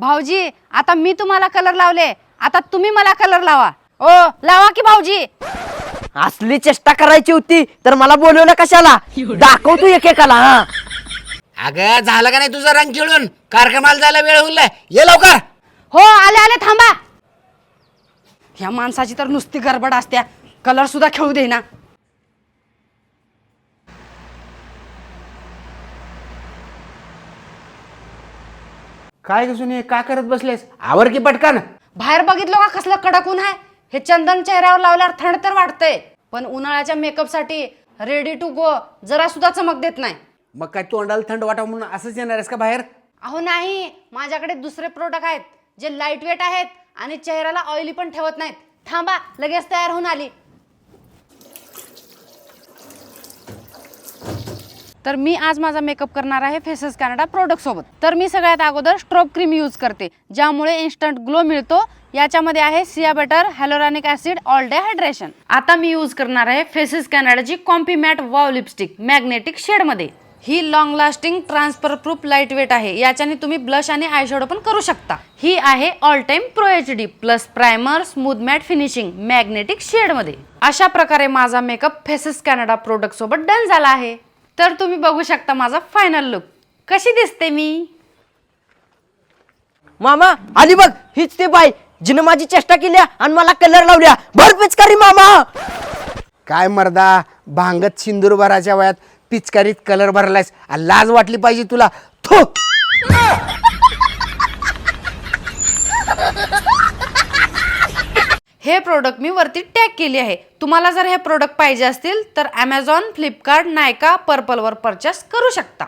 भाऊजी आता मी तुम्हाला कलर लावले, आता तुम्ही मला कलर लावा. ओ लावा की भाऊजी. असली चेष्टा करायची होती तर मला बोलवलं कशाला? दाखव तू एकेकाला. हा अगं झालं का नाही तुझं रंग खेळून? कार्यक्रमाला जायला वेळ होईल, ये लवकर. हो आले आले, थांबा. ह्या माणसाची तर नुसती गडबड असत्या, कलर सुद्धा खेळू देना. काय गं काय करत बसलेस? आवर की पटकन. बाहेर बघितलं का कसलं कडक ऊन आहे? हे चंदन चेहऱ्यावर लावल्यावर थंड तर वाटतंय, पण उन्हाळ्याच्या मेकअपसाठी रेडी टू गो जरा सुद्धा चमक देत नाही. मग काय तोंडाला थंड वाटावं म्हणून असंच येणार आहेस का बाहेर? अहो नाही, माझ्याकडे दुसरे प्रोडक्ट आहेत जे लाईट वेट आहेत आणि चेहऱ्याला ऑइली पण ठेवत नाहीत. थांबा, लगेच तयार होऊन आली. तर मी आज माझा मेकअप करणार आहे फेसेस कॅनडा प्रोडक्ट सोबत. तर मी सगळ्यात अगोदर स्ट्रोब क्रीम यूज करते, ज्यामुळे इन्स्टंट ग्लो मिळतो. याच्यामध्ये आहे shea butter, hyaluronic acid, all day hydration. आता मी यूज करणार आहे फेसेस कॅनडाची comfy matte wow lipstick magnetic शेडमध्ये. ही long lasting transfer proof light weight आहे. याच्याने तुम्ही ब्लश आणि आयशॅडो पण करू शकता. ही आहे all time pro HD plus primer smooth matte finishing magnetic शेडमध्ये. अशा प्रकारे माझा मेकअप फेसेस कॅनडा प्रोडक्ट सोबत डन झाला आहे. तर तुम्ही बघू शकता माझा फायनल लुक. कशी दिसते मी? मामा आली बघ, हीच ते बाई जिनं माझी चेष्टा केल्या आणि मला कलर लावल्या. भर पिचकारी मामा. काय मर्दा, भांगत सिंदूर भराच्या वयात पिचकारीत कलर भरलायस. लाज वाटली पाहिजे तुला. थू. हे प्रोडक्ट मी वरती टॅग केली आहे. तुम्हाला जर हे प्रोडक्ट पाहिजे असतील तर Amazon, फ्लिपकार्ट, नायका, पर्पलवर परचेस करू शकता.